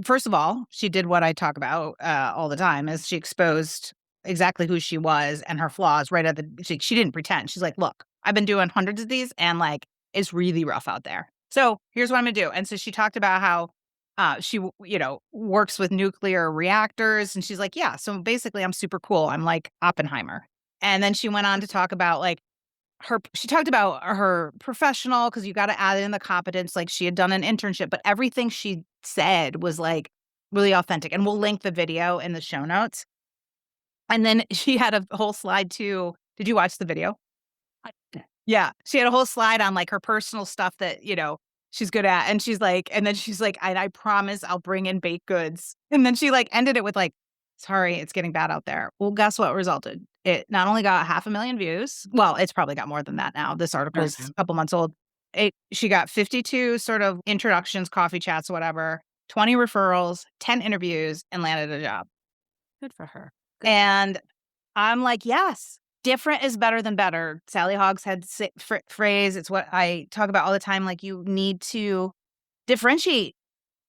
first of all, she did what I talk about all the time, is she exposed exactly who she was and her flaws right at she didn't pretend. She's like, look, I've been doing hundreds of these and like, it's really rough out there. So here's what I'm gonna do. And so she talked about how she, works with nuclear reactors. And she's like, yeah, so basically I'm super cool. I'm like Oppenheimer. And then she went on to talk about like, she talked about her professional, because you got to add in the competence, like she had done an internship, but everything she said was like really authentic. And we'll link the video in the show notes. And then she had a whole slide too. Did you watch the video? Yeah. She had a whole slide on like her personal stuff that, she's good at. And she's like, and I promise I'll bring in baked goods. And then she like ended it with like, sorry, it's getting bad out there. Well, guess what resulted? It not only got 500,000 views. Well, it's probably got more than that now. This article's a couple months old. She got 52 sort of introductions, coffee chats, whatever, 20 referrals, 10 interviews, and landed a job. Good for her. And I'm like, yes, different is better than better. Sally Hogshead's phrase. It's what I talk about all the time. Like, you need to differentiate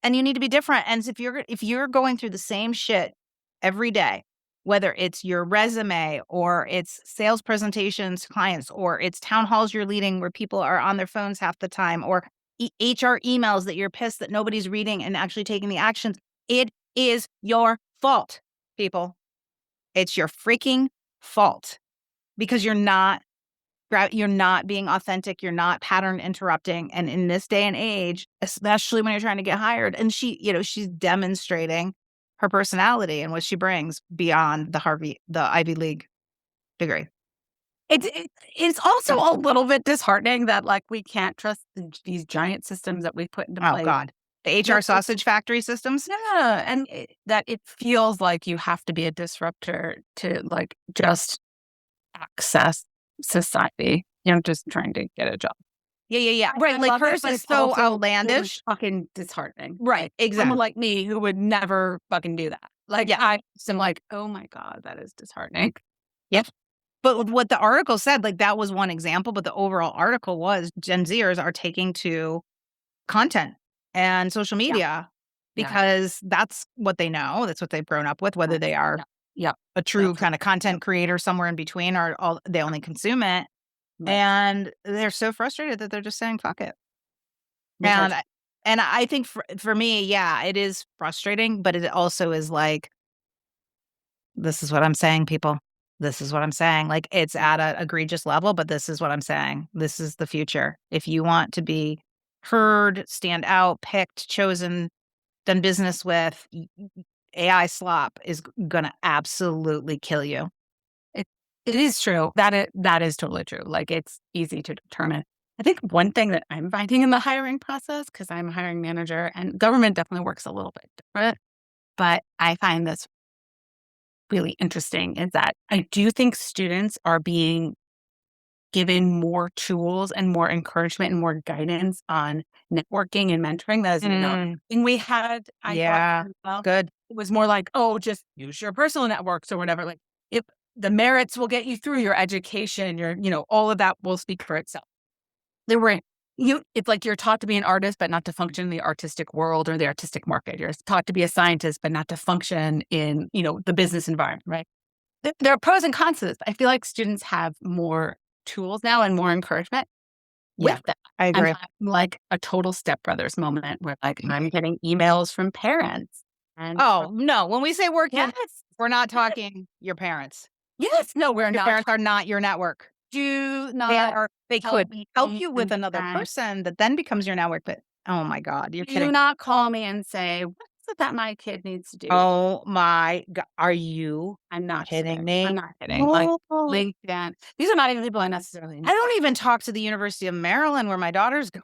and you need to be different. And if you're going through the same shit every day, whether it's your resume or it's sales presentations to clients or it's town halls you're leading where people are on their phones half the time, or HR emails that you're pissed that nobody's reading and actually taking the actions, it is your fault, people. It's your freaking fault, because you're not being authentic. You're not pattern interrupting. And in this day and age, especially when you're trying to get hired, and she's demonstrating her personality and what she brings beyond the Ivy League degree. It's also a little bit disheartening that like we can't trust these giant systems that we put into place. Oh God, the HR sausage factory systems. Yeah, and that it feels like you have to be a disruptor to like just access society. Just trying to get a job. Yeah. Right. Like hers is so outlandish. Fucking disheartening. Right. Exactly. Someone like me who would never fucking do that. Like, yeah. I'm like, oh my God, that is disheartening. Yep. But what the article said, like that was one example, but the overall article was Gen Zers are taking to content and social media because that's what they know. That's what they've grown up with, whether they are a true kind of content creator somewhere in between or they only consume it. Right. And they're so frustrated that they're just saying, fuck it. And I think for me, it is frustrating, but it also is like, this is what I'm saying, people. This is what I'm saying. Like, it's at an egregious level, but this is what I'm saying. This is the future. If you want to be heard, stand out, picked, chosen, done business with, AI slop is going to absolutely kill you. It is true. That is totally true. Like, it's easy to determine. I think one thing that I'm finding in the hiring process, because I'm a hiring manager and government definitely works a little bit different, but I find this really interesting, is that I do think students are being given more tools and more encouragement and more guidance on networking and mentoring. That is another thing we had. Good. It was more like, oh, just use your personal networks or whatever. Like, if the merits will get you through your education, all of that will speak for itself. It's like you're taught to be an artist, but not to function in the artistic world or the artistic market. You're taught to be a scientist, but not to function in, the business environment, right? There are pros and cons to this. I feel like students have more tools now and more encouragement. Yeah, I agree. I'm like a total stepbrothers moment where like I'm getting emails from parents. And no, when we say work, we're not talking your parents. Yes, no, we're not. Your parents are not your network. Do not. They could help you with another person that then becomes your network. But oh my God, you're kidding. Do not call me and say, what's it that my kid needs to do? Oh my God. Are you? I'm not kidding me. I'm not kidding. Like LinkedIn. These are not even people I necessarily know. I don't even talk to the University of Maryland where my daughters go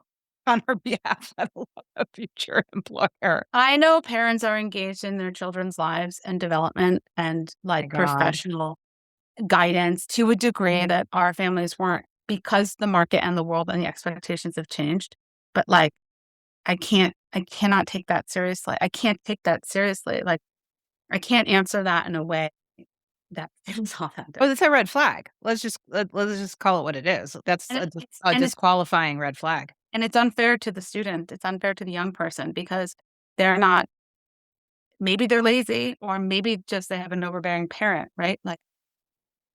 on her behalf. I love a future employer. I know parents are engaged in their children's lives and development and like professional guidance to a degree that our families weren't, because the market and the world and the expectations have changed. But like, I cannot take that seriously. I can't take that seriously. Like, I can't answer that in a way that fits all that. Oh, that's a red flag. Let's just call it what it is. That's a disqualifying red flag. And it's unfair to the student. It's unfair to the young person because they're not, maybe they're lazy or maybe just they have an overbearing parent, right? Like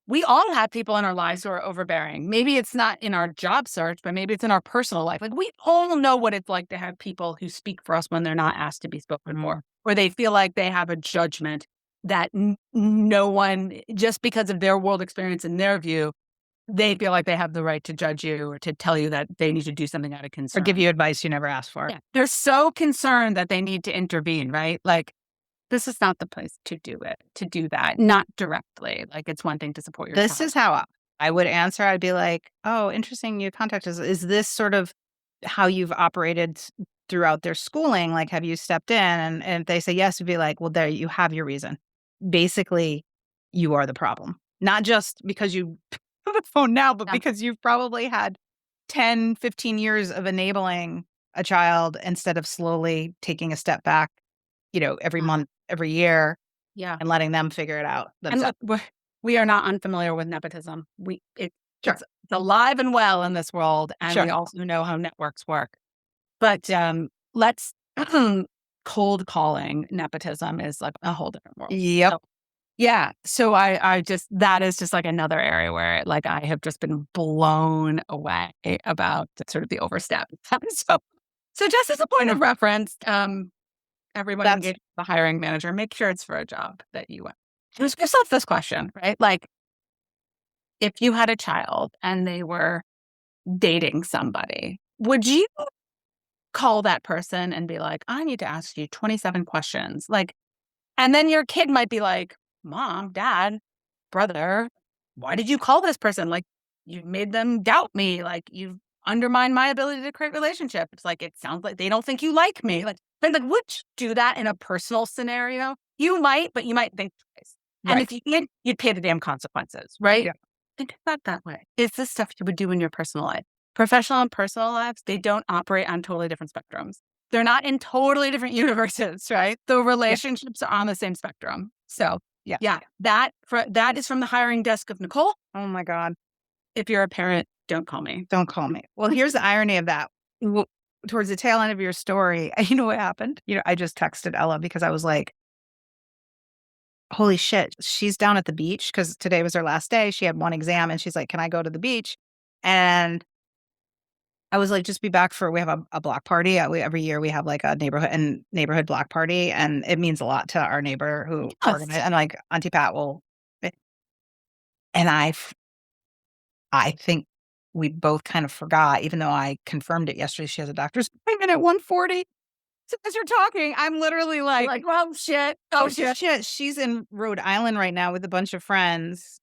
we all have people in our lives who are overbearing. Maybe it's not in our job search, but maybe it's in our personal life. Like we all know what it's like to have people who speak for us when they're not asked to be spoken for, or they feel like they have a judgment that no one, just because of their world experience and their view, they feel like they have the right to judge you or to tell you that they need to do something out of concern. Or give you advice you never asked for. Yeah. They're so concerned that they need to intervene, right? Like, this is not the place to do that, not directly. Like, it's one thing to support your This child. is how I would answer. I'd be like, oh, interesting you contact us. Is this sort of how you've operated throughout their schooling? Like, have you stepped in? And if they say yes, we'd be like, well, there you have your reason. Basically, you are the problem. Not just because you have the phone now, but because you've probably had 10, 15 years of enabling a child instead of slowly taking a step back, every month, every year, and letting them figure it out themselves. And look, we are not unfamiliar with nepotism. It's alive and well in this world, and we also know how networks work. But let's cold calling nepotism is like a whole different world. Yep. So, yeah. So I just, that is just like another area where like I have just been blown away about sort of the overstep. So just as a point of reference, everyone engage the hiring manager, make sure it's for a job that you want. Ask yourself this question, right? Like, if you had a child and they were dating somebody, would you call that person and be like, I need to ask you 27 questions? Like, and then your kid might be like, Mom, Dad, brother, why did you call this person? Like, you made them doubt me. Like, you've undermined my ability to create relationship. It's like, it sounds like they don't think you like me. Like, would you do that in a personal scenario? You might, but you might think twice. And if you did, you'd pay the damn consequences, right? Yeah. Think about it that way. Is this stuff you would do in your personal life? Professional and personal lives, they don't operate on totally different spectrums. They're not in totally different universes, right? The relationships are on the same spectrum. So, that is from the hiring desk of Nicole. Oh my God. If you're a parent, don't call me. Don't call me. Well, here's the irony of that. Towards the tail end of your story, you know what happened? I just texted Ella because I was like, holy shit, she's down at the beach because today was her last day. She had one exam and she's like, can I go to the beach? And I was like, just be back we have a block party. Every year we have like a neighborhood block party. And it means a lot to our neighbor who organized, and like Auntie Pat will. And I think we both kind of forgot, even though I confirmed it yesterday, she has a doctor's appointment at 1:40. So as you're talking, I'm literally like, oh shit. Oh shit. She's in Rhode Island right now with a bunch of friends.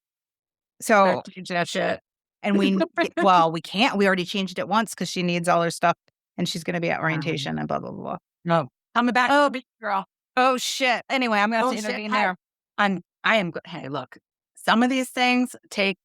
So that shit. And we can't. We already changed it once because she needs all her stuff and she's going to be at orientation and blah, blah, blah. No. Coming back. Oh, big girl. Oh, shit. Anyway, I'm going to have to intervene there. Hey, look, some of these things take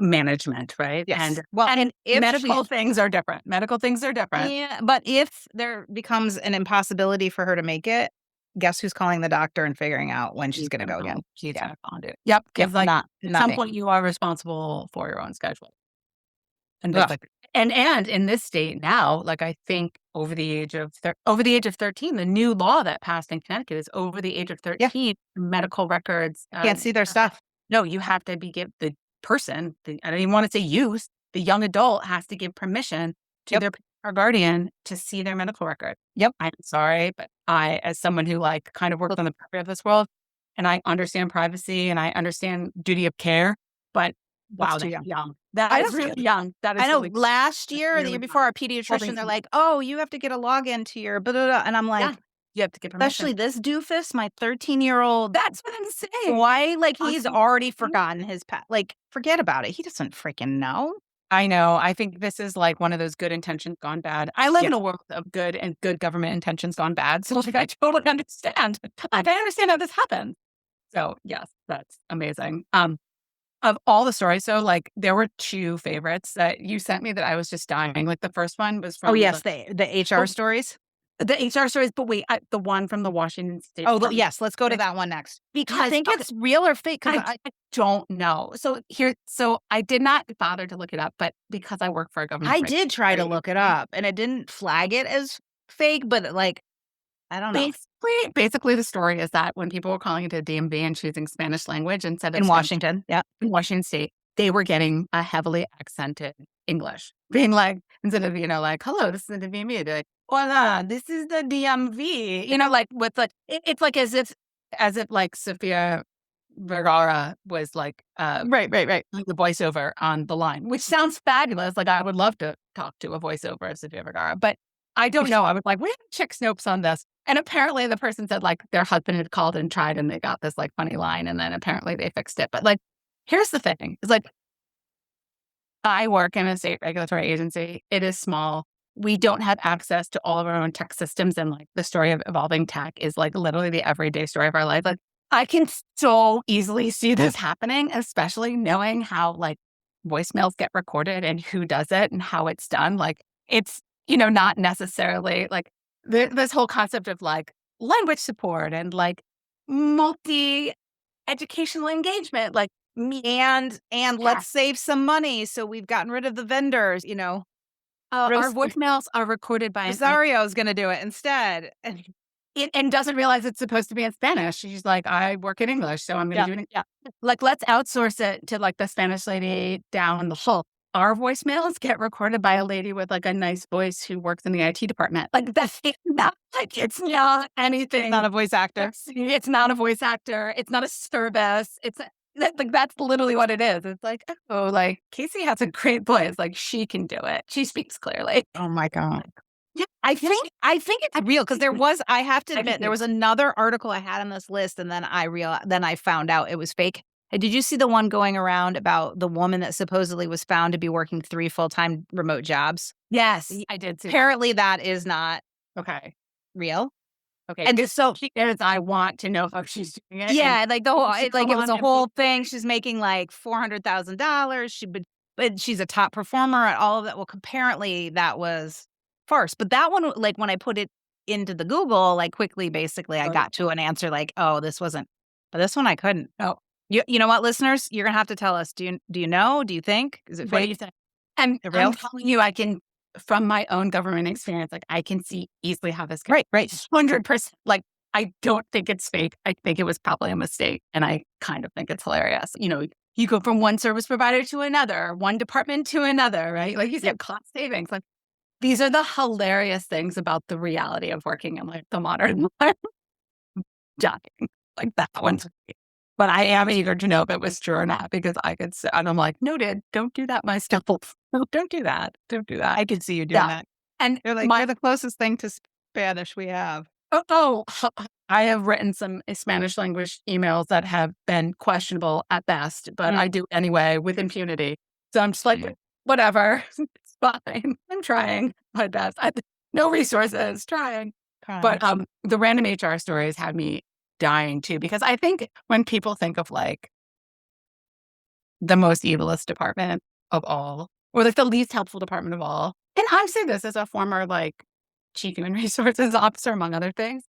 management, right? Yes. And medical things are different. Yeah. But if there becomes an impossibility for her to make it, guess who's calling the doctor and figuring out when she's going to go again? She's going to do it. Yep. Because at some point you are responsible for your own schedule. And in this state now, like I think over the age of 13, the new law that passed in Connecticut is over the age of 13, medical records can't see their stuff. No, you have to give the person. I don't even want to say youth. The young adult has to give permission to their guardian to see their medical record. Yep. I'm sorry, but I, as someone who like kind of worked on the periphery of this world, and I understand privacy and I understand duty of care, but wow, that's young. That is really young. That is I know. Really, last year, the year before, our pediatrician, they're like, "Oh, you have to get a login to your blah, blah, blah." And I'm like, you have to get permission. Especially this doofus, my 13-year-old. That's what I'm saying. Why? Like he's already forgotten his pet. Like forget about it. He doesn't freaking know. I know. I think this is like one of those good intentions gone bad. I live in a world of good government intentions gone bad. So like, I totally understand. I understand how this happens. So yes, that's amazing. Of all the stories, so like there were two favorites that you sent me that I was just dying. Like the first one was from the HR stories. The HR stories, but wait, the one from the Washington State. Oh, Department. yes. Let's go to that one next. Do you Because think it's real or fake? Because I don't know. So I did not bother to look it up, but because I work for a government, I did try to look it up, and it didn't flag it as fake, but like, I don't know. Basically, the story is that when people were calling into DMV and choosing Spanish language instead of In Spanish Washington, yeah. in Washington State, they were getting a heavily accented English, being like, instead of, like, hello, this is the DMV, they're like, hola, this is the DMV, like with like, it's like as if like Sofia Vergara was like, Right. the voiceover on the line, which sounds fabulous. Like I would love to talk to a voiceover of Sofia Vergara, but I don't know. I was like, we have chick snopes on this. And apparently the person said like their husband had called and tried and they got this like funny line and then apparently they fixed it. But like, here's the thing. It's like, I work in a state regulatory agency. It is small. We don't have access to all of our own tech systems. And like the story of evolving tech is like literally the everyday story of our life. Like I can so easily see this happening, especially knowing how like voicemails get recorded and who does it and how it's done. Like it's, not necessarily like this whole concept of like language support and like multi educational engagement, like me And let's save some money. So we've gotten rid of the vendors, our voicemails are recorded by Rosario's going to do it instead. and doesn't realize it's supposed to be in Spanish. She's like, I work in English, so I'm going to do it. Yeah. Like, let's outsource it to like the Spanish lady down the hall. Our voicemails get recorded by a lady with like a nice voice who works in the IT department. Like that's not like it's not anything. It's not a voice actor. It's not a voice actor. It's not a service. That's literally what it is. It's like, oh, like Casey has a great voice. Like she can do it. She speaks clearly. Oh my God. Yeah, I think it's real because I have to admit, there was another article I had on this list, and then I found out it was fake. Did you see the one going around about the woman that supposedly was found to be working 3 full-time remote jobs? Yes, I did too. Apparently that is not real. Okay. And so she is, I want to know how she's doing it. Yeah, like the whole it was a whole thing. She's making like $400,000. But she's a top performer at all of that. Well, apparently that was farce. But that one, like when I put it into the Google, like quickly, basically, I got to an answer like, oh, this wasn't. But this one I couldn't. Oh, you know what, listeners, you're gonna have to tell us. Do you know? Do you think is it what do fake? you think? I'm telling you, I can, from my own government experience, like I can see easily how this goes. Right. 100%. Like I don't think it's fake. I think it was probably a mistake, and I kind of think it's hilarious. You go from one service provider to another, one department to another, right? Like you said, cost savings. Like these are the hilarious things about the reality of working in like the modern life. Joking. Like that one's great. But I am eager to know if it was true or not because I could say, and I'm like, noted, don't do that myself. Don't do that. Don't do that. I could see you doing that. And you're like, you're the closest thing to Spanish we have. I have written some Spanish language emails that have been questionable at best, but I do anyway with impunity. So I'm just like, whatever, it's fine. I'm trying my best. No resources, trying. But the random HR stories had me dying too, because I think when people think of like the most evilest department of all, or like the least helpful department of all, and I say this as a former like chief human resources officer, among other things,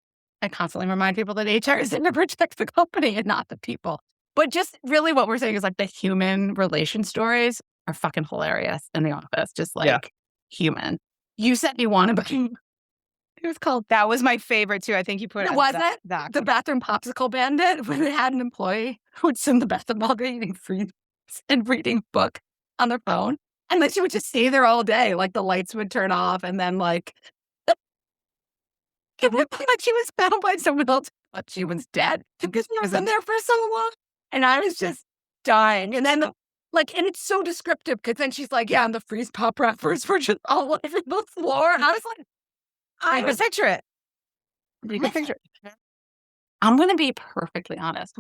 I constantly remind people that HR is in to protect the company and not the people. But just really what we're saying is like the human relation stories are fucking hilarious in the office, just like human. You sent me one about it was called. That was my favorite too. I think you put it. Was it the bathroom popsicle bandit when they had an employee who would sit in the bathroom while eating fruit and reading a book on their phone, and then she would just stay there all day. Like the lights would turn off, and then like it would be like she was found by someone else, but she was dead because she was in there for so long, and I was just dying. And then and it's so descriptive because then she's like, yeah, and the freeze pop wrappers were just all over the floor, and I was like. I could picture it. You can picture it. I'm going to be perfectly honest.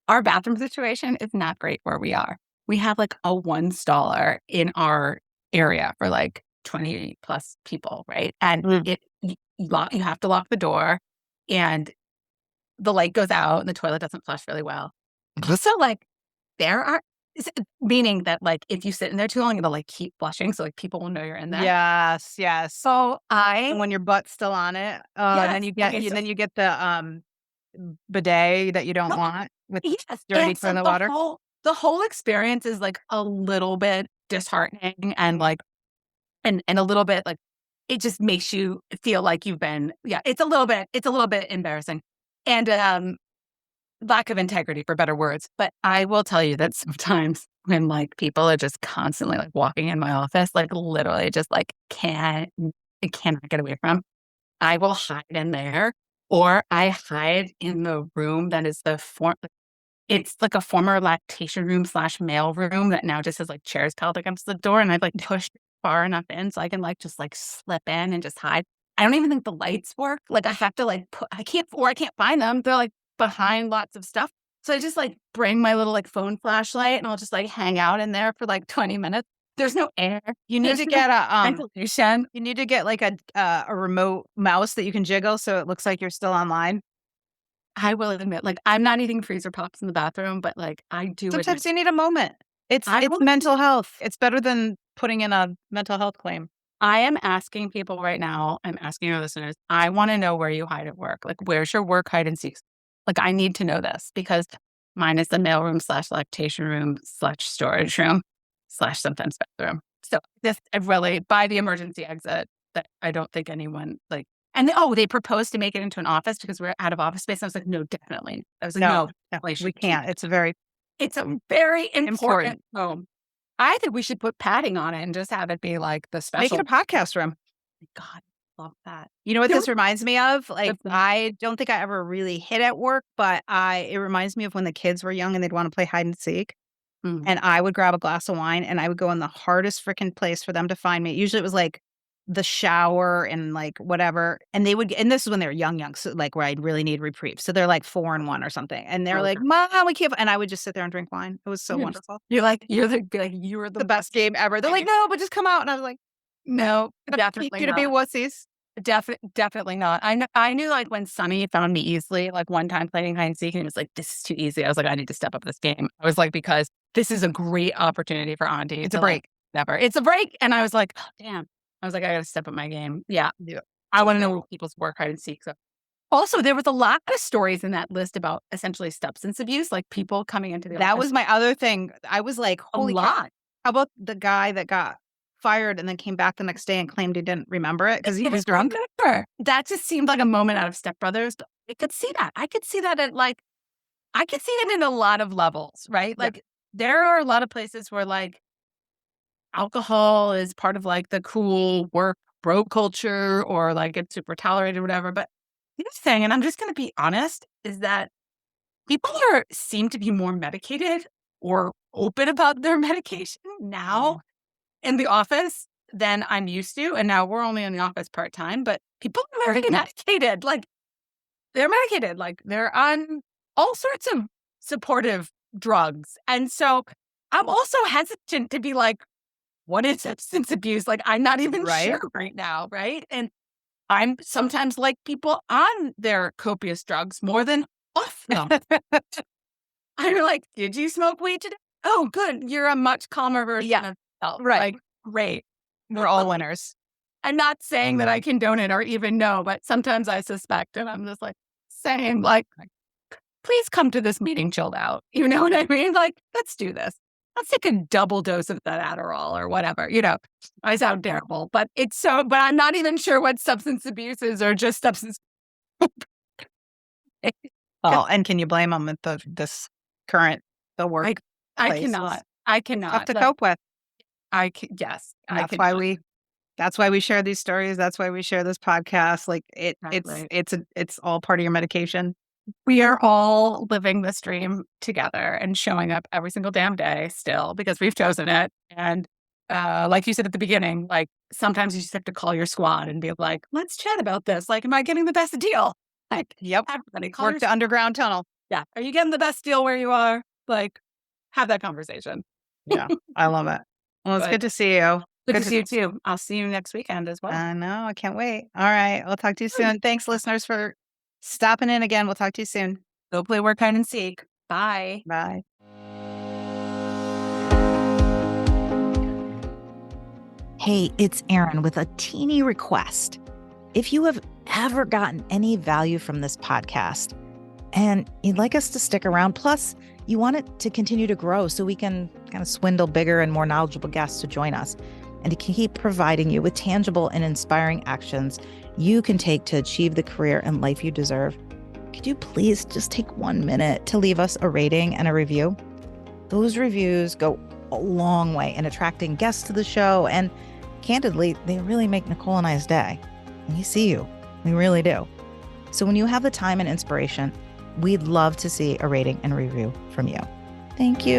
Our bathroom situation is not great where we are. We have like a 1-staller in our area for like 20 plus people, right? And you have to lock the door, and the light goes out, and the toilet doesn't flush really well. So like there are Meaning that like if you sit in there too long, it'll like keep flushing, so like people will know you're in there. Yes. So And when your butt's still on it, and then you get the bidet that you don't want with dirty and so toilet water. the whole experience is like a little bit disheartening and like and a little bit like it just makes you feel like you've been it's a little bit embarrassing and lack of integrity for better words. But I will tell you that sometimes when like people are just constantly like walking in my office, like literally just like I cannot get away from, I will hide in there or I hide in the room that is it's like a former lactation room / mail room that now just has like chairs piled against the door. And I've like pushed far enough in so I can like just like slip in and just hide. I don't even think the lights work. Like I have to like I can't find them. They're like behind lots of stuff. So I just like bring my little like phone flashlight and I'll just like hang out in there for like 20 minutes. There's no air. You need There's to no get a ventilation. you need to get like a remote mouse that you can jiggle so it looks like you're still online. I will admit, like, I'm not eating freezer pops in the bathroom, but like I do admit Sometimes you need a moment. It's I will mental health. It's better than putting in a mental health claim. I am asking people right now, I'm asking your listeners, I want to know where you hide at work. Like, where's your work hide and seek? Like, I need to know this because mine is the mailroom / lactation room / storage room / sometimes bathroom. So this I really by the emergency exit that I don't think anyone like. And they proposed to make it into an office because we're out of office space. I was like, no, definitely. I was like, no, definitely we can't. It's a very important home. I think we should put padding on it and just have it be like the special. Make it a podcast room. God, I love that. You know what this reminds me of? Like, I don't think I ever really hid at work, but it reminds me of when the kids were young and they'd want to play hide and seek. And I would grab a glass of wine and I would go in the hardest freaking place for them to find me. Usually it was like the shower and like whatever. And and this is when they were young, so like where I'd really need reprieve. So they're like 4 and 1 or something. And they're like, Mom, we can't. And I would just sit there and drink wine. It was so wonderful. You're the best game ever. They're like, no, but just come out. And I was like, no, definitely you to be wussies. Definitely not. I knew like when Sonny found me easily, like one time playing hide and seek, and he was like, "This is too easy." I was like, "I need to step up this game." I was like, because this is a great opportunity for Auntie. It's a break. It's a break, and I was like, oh, "Damn!" I was like, "I got to step up my game." Yeah. I want to know what people's work hide and seek. So, also, there was a lot of stories in that list about essentially substance abuse, like people coming into the office. That was my other thing. I was like, holy lot. Cow. How about the guy that got fired and then came back the next day and claimed he didn't remember it because he was drunk? That just seemed like a moment out of Step Brothers. But I could see that. I could see that in a lot of levels, right? Like there are a lot of places where like alcohol is part of like the cool work bro culture or like it's super tolerated or whatever. But the other thing, and I'm just going to be honest, is that people seem to be more medicated or open about their medication now in the office than I'm used to. And now we're only in the office part-time, but people are very medicated. Like they're medicated, like they're on all sorts of supportive drugs. And so I'm also hesitant to be like, what is substance abuse? Like, I'm not even sure right now. Right. And I'm sometimes like people on their copious drugs more than off them. I'm like, did you smoke weed today? Oh, good. You're a much calmer version of yourself. Right. Like, great. We're all winners. I'm not saying that I condone it or even know, but sometimes I suspect, and I'm just like, saying, like, please come to this meeting chilled out. You know what I mean? Like, let's do this. Let's take a double dose of that Adderall or whatever. You know, I sound terrible, but but I'm not even sure what substance abuse is or just substance. Oh, and can you blame them with this current work? I cannot. Tough to cope with. Yes. That's why we share these stories. That's why we share this podcast. Like it's all part of your medication. We are all living this dream together and showing up every single damn day still because we've chosen it. And like you said at the beginning, like sometimes you just have to call your squad and be like, let's chat about this. Like, am I getting the best deal? Like, everybody work the underground tunnel. Yeah. Are you getting the best deal where you are? Like, have that conversation. Yeah. I love it. Well, it's good to see you. Good to see you too. I'll see you next weekend as well. I know. I can't wait. All right. We'll talk to you soon. Thanks, listeners, for stopping in again. We'll talk to you soon. Go play work hide and seek. Bye. Bye. Hey, it's Erin with a teeny request. If you have ever gotten any value from this podcast and you'd like us to stick around, plus you want it to continue to grow so we can kind of swindle bigger and more knowledgeable guests to join us and to keep providing you with tangible and inspiring actions you can take to achieve the career and life you deserve, could you please just take 1 minute to leave us a rating and a review? Those reviews go a long way in attracting guests to the show, and candidly, they really make Nicole and I's day. We see you. We really do. So when you have the time and inspiration, we'd love to see a rating and review from you. Thank you.